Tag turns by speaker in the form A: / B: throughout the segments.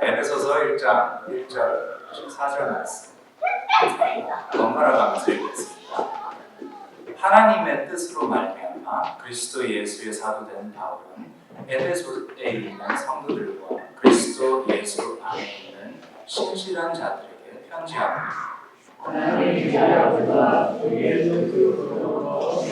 A: 에베소서 1장 1절 14절 말씀 번갈아 가면서 읽겠습니다. 하나님의 뜻으로 말미암아 그리스도 예수의 사도된 바울은 에베소에 있는 성도들과 그리스도 예수 안에 있는 신실한 자들에게 편지합니다.
B: 하나님의 자녀들과 예수 그리스도로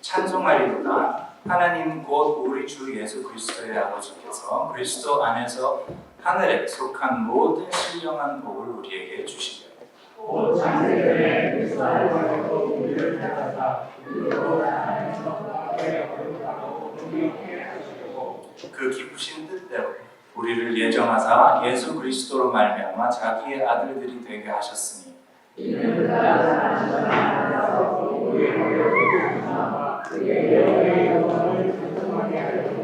A: 찬송하리로다. 하나님 곧 우리 주 예수 그리스도의 아버지께서 그리스도 안에서 하늘에 속한 모든 신령한 복을 우리에게 주시려.
B: 곧 창세전에 그리스도 안에서 우리를 택하사 그리스도 안에서 거룩하고 존귀케 하시고
A: 그 기쁘신 뜻대로 우리를 예정하사 예수 그리스도로 말미암아 자기의 아들들이 되게 하셨으니
B: 이는 나라서 우리의 모든 나와 그의 영광의 영광을 찬송하게 하려고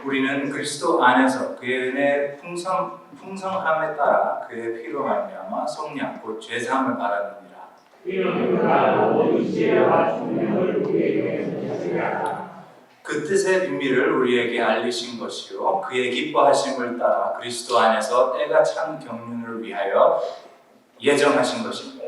A: 우리는 그리스도 안에서 그의 은혜의 풍성함에 따라 그의 피로 말미암아 속량 곧 죄사함을 받았느니라.
B: 이는 그가 모든 지혜와 총명을 우리에게 주시리라.
A: 그 뜻의 비밀을 우리에게 알리신 것이요 그의 기뻐하심을 따라 그리스도 안에서 때가 찬 경륜을 위하여 예정하신 것입니다.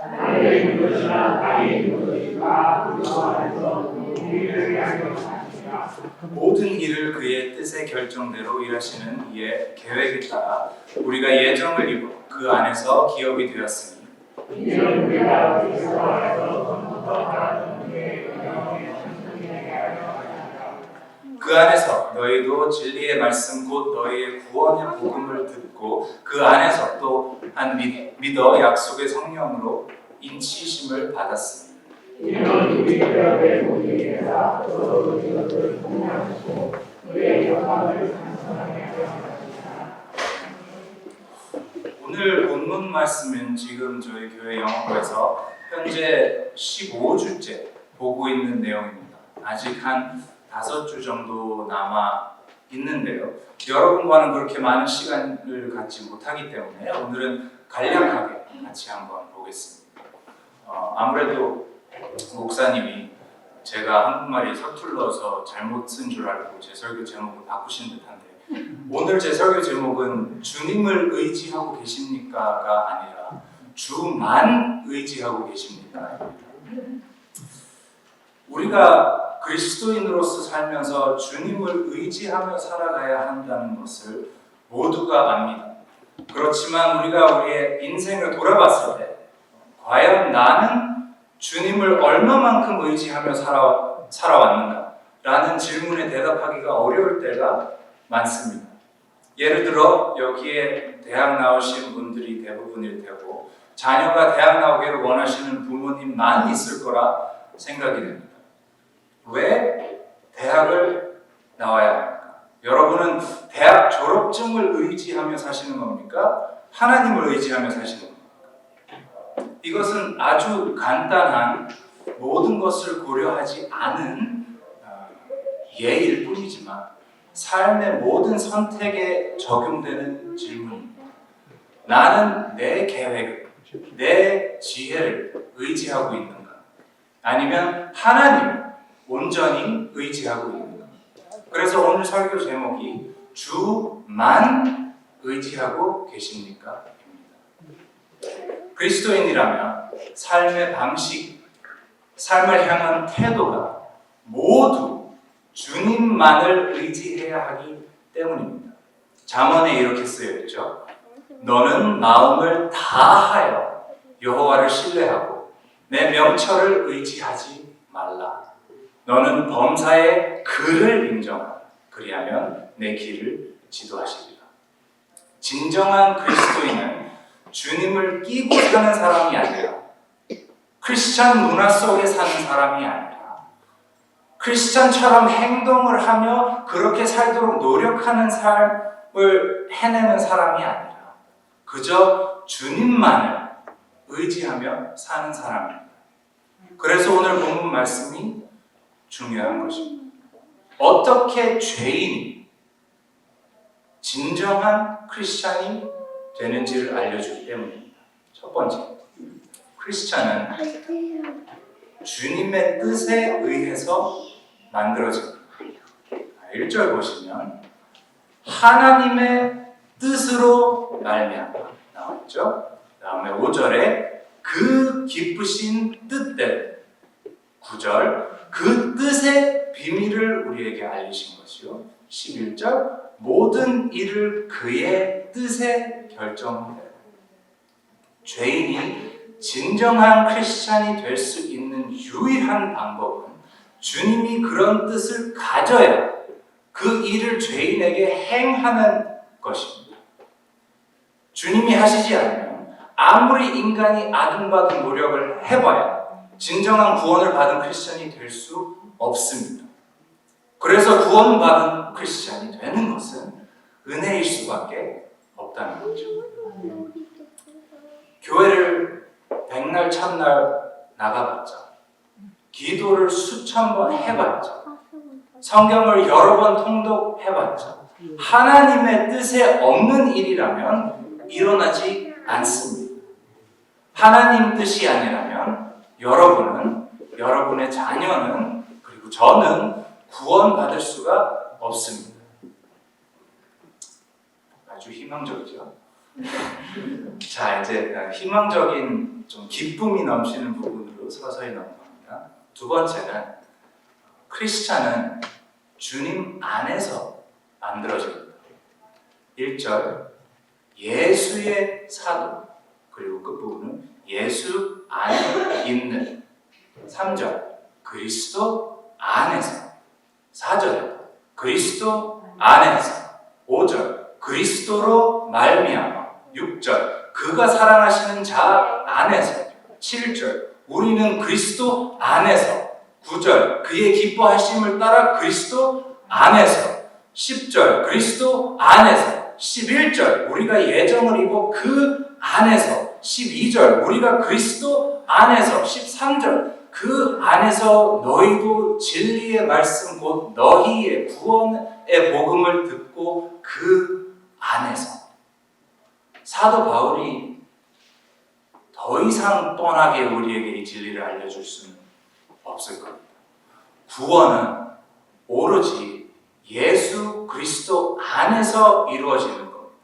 B: 하늘에 있는 것이나 땅에 있는 것이나 그리스도 안에서 우리를 위하여 하시니라.
A: 모든 일을 그의 뜻의 결정대로 일하시는 이의 계획에 따라 우리가 예정을 입어 그 안에서 기업이 되었으니
B: 이는 우리가 그리스도 안에서 처음부터 바라던 그의 영광의 찬송이게 하려
A: 그 안에서 너희도 진리의 말씀 곧 너희의 구원의 복음을 듣고 그 안에서 또한 믿어 약속의 성령으로 인치심을 받았으니
B: 이는 우리 뼈의 모두에서 서로 이것을 공유하시고 그의 영광을 찬송하게 하려 하시니라.
A: 오늘 본문 말씀은 지금 저희 교회 영어부에서 현재 15주째 보고 있는 내용입니다. 아직 한 5주 정도 남아 있는데요. 여러분과는 그렇게 많은 시간을 갖지 못하기 때문에 오늘은 간략하게 같이 한번 보겠습니다. 아무래도 목사님이 제가 한국말이 서툴러서 잘못 쓴 줄 알고 제 설교 제목을 바꾸신 듯한데 오늘 제 설교 제목은 주님을 의지하고 계십니까가 아니라 주만 의지하고 계십니까? 우리가 그리스도인으로서 살면서 주님을 의지하며 살아가야 한다는 것을 모두가 압니다. 그렇지만 우리가 우리의 인생을 돌아봤을 때 과연 나는 주님을 얼마만큼 의지하며 살아왔는가? 라는 질문에 대답하기가 어려울 때가 많습니다. 예를 들어 여기에 대학 나오신 분들이 대부분일 테고 자녀가 대학 나오기를 원하시는 부모님만 있을 거라 생각이 됩니다. 왜 대학을 나와야 합니까? 여러분은 대학 졸업증을 의지하며 사시는 겁니까? 하나님을 의지하며 사시는 겁니까? 이것은 아주 간단한 모든 것을 고려하지 않은 예일 뿐이지만 삶의 모든 선택에 적용되는 질문입니다. 나는 내 계획을, 내 지혜를 의지하고 있는가? 아니면 하나님을 온전히 의지하고 있는가? 그래서 오늘 설교 제목이 주만 의지하고 계십니까? 입니다. 그리스도인이라면 삶의 방식, 삶을 향한 태도가 모두 주님만을 의지해야 하기 때문입니다. 잠언에 이렇게 쓰여 있죠. 너는 마음을 다하여 여호와를 신뢰하고 내 명철을 의지하지 말라. 너는 범사의 그를 인정하라. 그리하면 내 길을 지도하시리라. 진정한 그리스도인은 주님을 끼고 사는 사람이 아니라 크리스찬 문화 속에 사는 사람이 아니라 크리스찬처럼 행동을 하며 그렇게 살도록 노력하는 삶을 해내는 사람이 아니라 그저 주님만을 의지하며 사는 사람입니다. 그래서 오늘 본문 말씀이 중요한 것입니다. 어떻게 죄인이 진정한 크리스찬이 되는지를 알려주기 때문입니다. 첫 번째, 크리스찬은 주님의 뜻에 의해서 만들어집니다. 1절 보시면 하나님의 뜻으로 말미암아 나왔죠. 그 다음에 5절에 그 기쁘신 뜻대로, 9절 그 뜻의 비밀을 우리에게 알리신 것이요, 11절 모든 일을 그의 뜻에 결정대로. 죄인이 진정한 크리스찬이 될 수 있는 유일한 방법은 주님이 그런 뜻을 가져야 그 일을 죄인에게 행하는 것입니다. 주님이 하시지 않으면 아무리 인간이 아둥바둥 노력을 해봐야 진정한 구원을 받은 크리스찬이 될 수 없습니다. 그래서 구원받은 크리스찬이 되는 것은 은혜일 수밖에 없다는 거죠. 교회를 백날 첫날 나가봤자, 기도를 수천 번 해봤자, 성경을 여러 번 통독해봤자 하나님의 뜻에 없는 일이라면 일어나지 않습니다. 하나님 뜻이 아니라면 여러분은, 여러분의 자녀는, 그리고 저는 구원받을 수가 없습니다. 아주 희망적이죠? 자, 이제 희망적인 좀 기쁨이 넘치는 부분으로 서서히 넘어갑니다. 두 번째는 크리스찬은 주님 안에서 만들어집니다. 1절 예수의 사도, 그리고 끝부분은 예수 안에 있는. 3절 그리스도 안에서. 4절 그리스도 안에서. 5절 그리스도로 말미암아. 6절 그가 사랑하시는 자 안에서. 7절 우리는 그리스도 안에서. 9절 그의 기뻐하심을 따라 그리스도 안에서. 10절 그리스도 안에서. 11절 우리가 예정을 입어 그 안에서. 12절 우리가 그리스도 안에서. 13절 그 안에서 너희도 진리의 말씀 곧 너희의 구원의 복음을 듣고 그 안에서. 사도 바울이 더 이상 뻔하게 우리에게 이 진리를 알려줄 수는 없을 겁니다. 구원은 오로지 예수 그리스도 안에서 이루어지는 겁니다.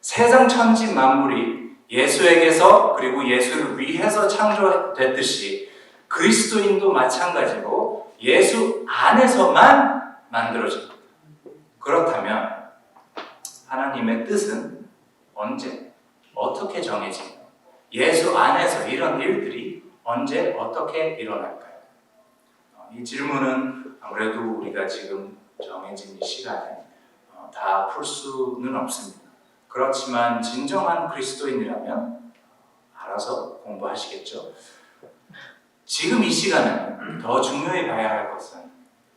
A: 세상 천지 만물이 예수에게서, 그리고 예수를 위해서 창조됐듯이 그리스도인도 마찬가지로 예수 안에서만 만들어집니다. 그렇다면 하나님의 뜻은 언제, 어떻게 정해지며 예수 안에서 이런 일들이 언제 어떻게 일어날까요? 이 질문은 아무래도 우리가 지금 정해진 이 시간에 다 풀 수는 없습니다. 그렇지만 진정한 그리스도인이라면 알아서 공부하시겠죠. 지금 이 시간에는 더 중요히 봐야 할 것은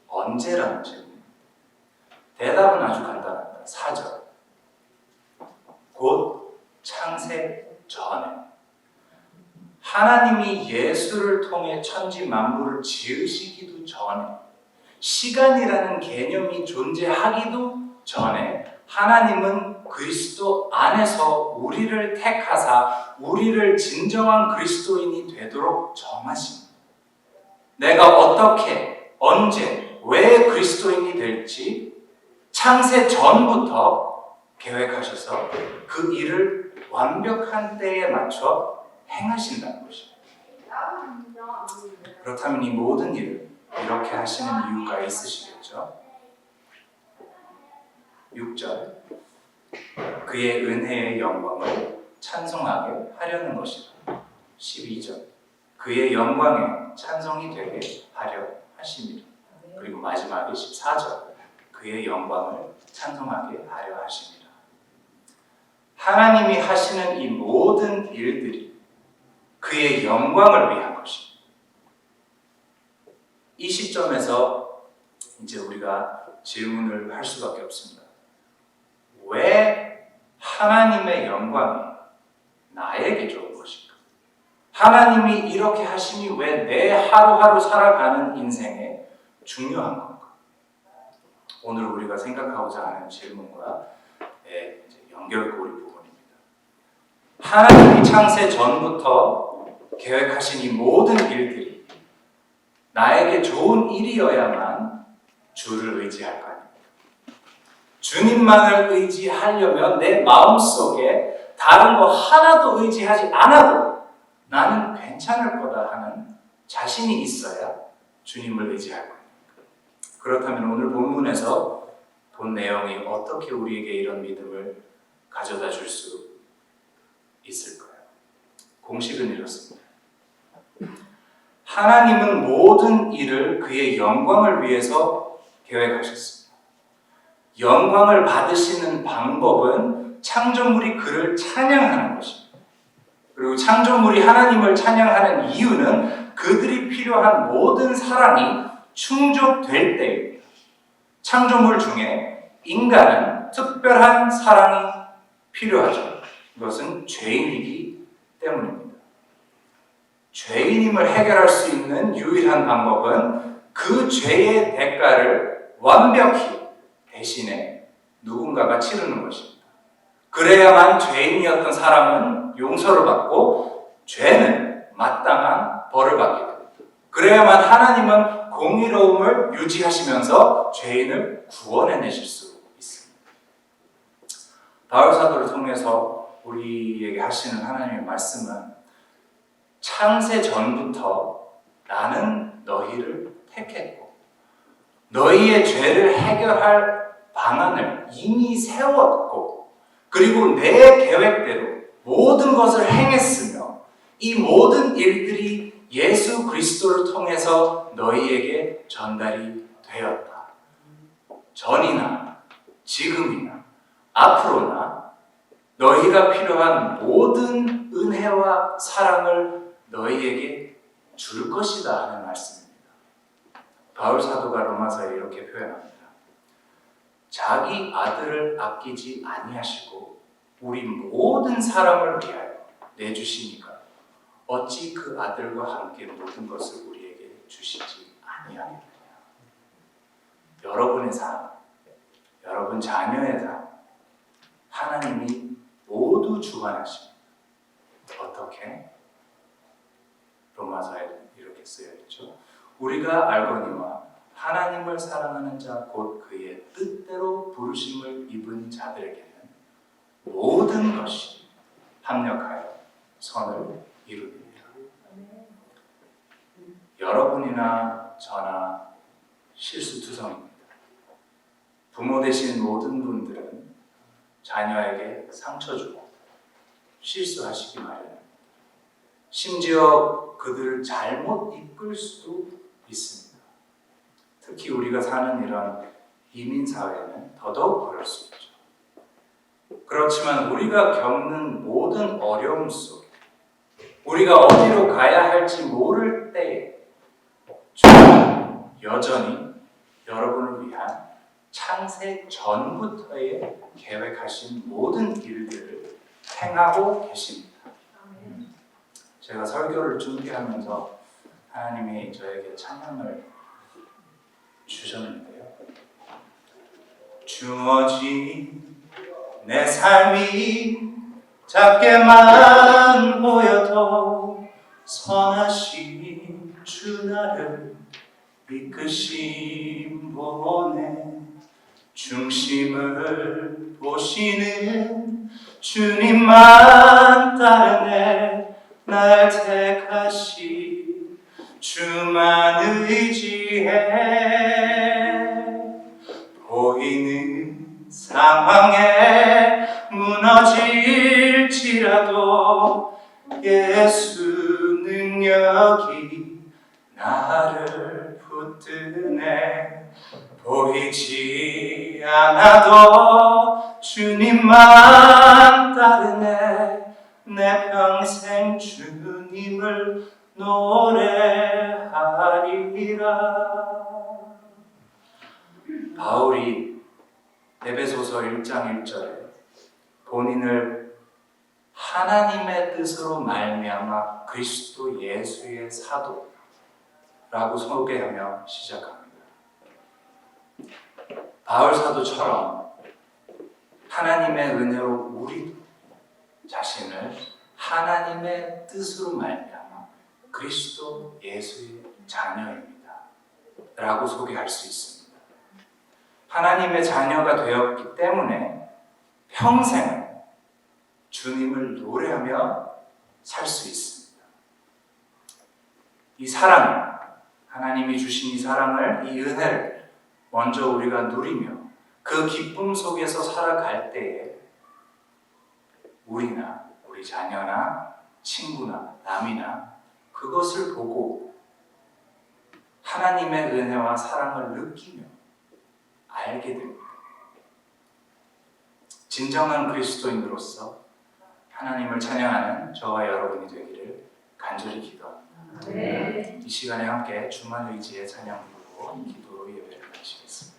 A: 언제라는 질문입니다. 대답은 아주 간단합니다. 4절 곧 창세 전에. 하나님이 예수를 통해 천지 만물을 지으시기도 전에, 시간이라는 개념이 존재하기도 전에 하나님은 그리스도 안에서 우리를 택하사 우리를 진정한 그리스도인이 되도록 정하십니다. 내가 어떻게, 언제, 왜 그리스도인이 될지 창세 전부터 계획하셔서 그 일을 완벽한 때에 맞춰 행하신다는 것입니다. 그렇다면 이 모든 일을 이렇게 하시는 이유가 있으시겠죠? 6절 그의 은혜의 영광을 찬송하게 하려는 것이다. 12절 그의 영광에 찬송이 되게 하려 하십니다. 그리고 마지막에 14절 그의 영광을 찬송하게 하려 하십니다. 하나님이 하시는 이 모든 일들이 그의 영광을 위한 것입니다. 이 시점에서 이제 우리가 질문을 할 수밖에 없습니다. 왜 하나님의 영광이 나에게 좋은 것일까? 하나님이 이렇게 하심이 왜 내 하루하루 살아가는 인생에 중요한 건가? 오늘 우리가 생각하고자 하는 질문과 연결고리 부분입니다. 하나님이 창세 전부터 계획하신 이 모든 일들이 나에게 좋은 일이어야만 주를 의지할 거 아닙니까? 주님만을 의지하려면 내 마음속에 다른 거 하나도 의지하지 않아도 나는 괜찮을 거다 하는 자신이 있어야 주님을 의지할 겁니다. 그렇다면 오늘 본문에서 본 내용이 어떻게 우리에게 이런 믿음을 가져다 줄 수 있을까요? 공식은 이렇습니다. 하나님은 모든 일을 그의 영광을 위해서 계획하셨습니다. 영광을 받으시는 방법은 창조물이 그를 찬양하는 것입니다. 그리고 창조물이 하나님을 찬양하는 이유는 그들이 필요한 모든 사랑이 충족될 때입니다. 창조물 중에 인간은 특별한 사랑이 필요하죠. 이것은 죄인이기 때문입니다. 죄인임을 해결할 수 있는 유일한 방법은 그 죄의 대가를 완벽히 대신에 누군가가 치르는 것입니다. 그래야만 죄인이었던 사람은 용서를 받고 죄는 마땅한 벌을 받게 됩니다. 그래야만 하나님은 공의로움을 유지하시면서 죄인을 구원해내실 수 있습니다. 바울 사도를 통해서 우리에게 하시는 하나님의 말씀은 창세 전부터 나는 너희를 택했고 너희의 죄를 해결할 방안을 이미 세웠고 그리고 내 계획대로 모든 것을 행했으며 이 모든 일들이 예수 그리스도를 통해서 너희에게 전달이 되었다. 전이나 지금이나 앞으로나 너희가 필요한 모든 은혜와 사랑을 너희에게 줄 것이다 하는 말씀입니다. 바울 사도가 로마서에 이렇게 표현합니다. 자기 아들을 아끼지 아니하시고 우리 모든 사람을 위하여 내주시니까 어찌 그 아들과 함께 모든 것을 우리에게 주시지 아니하겠느냐. 여러분의 삶, 여러분 자녀의 삶, 하나님이 모두 주관하십니다. 어떻게? 로마서에 이렇게 쓰여 있죠. 우리가 알거니와 하나님을 사랑하는 자 곧 그의 뜻대로 부르심을 입은 자들에게는 모든 것이 합력하여 선을 이룹니다. 여러분이나 저나 실수투성입니다. 부모 되신 모든 분들은 자녀에게 상처 주고 실수하시기 마련입니다. 심지어 그들을 잘못 이끌 수도 있습니다. 특히 우리가 사는 이런 이민사회는 더더욱 그럴 수 있죠. 그렇지만 우리가 겪는 모든 어려움 속에 우리가 어디로 가야 할지 모를 때에 주님은 여전히 여러분을 위한 창세 전부터의 계획하신 모든 일들을 행하고 계십니다. 제가 설교를 준비하면서 하나님이 저에게 찬양을 주셨는데요. 주어진 내 삶이 작게만 보여도 선하신 주 나를 이끄심 보내 중심을 보시는 주님만 따르네 날 택하시 주만 의지해 보이는 상황에 무너질지라도 예수 능력이 나를 붙드네 보이지 않아도 주님만 따르네 내 평생 주님을 노래하리라. 바울이 에베소서 1장 1절에 본인을 하나님의 뜻으로 말미암아 그리스도 예수의 사도라고 소개하며 시작합니다. 바울 사도처럼 하나님의 은혜로 우리 자신을 하나님의 뜻으로 말미암아 그리스도 예수의 자녀입니다. 라고 소개할 수 있습니다. 하나님의 자녀가 되었기 때문에 평생 주님을 노래하며 살 수 있습니다. 이 사랑, 하나님이 주신 이 사랑을, 이 은혜를 먼저 우리가 누리며 그 기쁨 속에서 살아갈 때에 우리나 우리 자녀나 친구나 남이나 그것을 보고 하나님의 은혜와 사랑을 느끼며 알게 됩니다. 진정한 그리스도인으로서 하나님을 찬양하는 저와 여러분이 되기를 간절히 기도합니다. 이 시간에 함께 주만 의지의 찬양 부르고 기도로 예배를 마치겠습니다.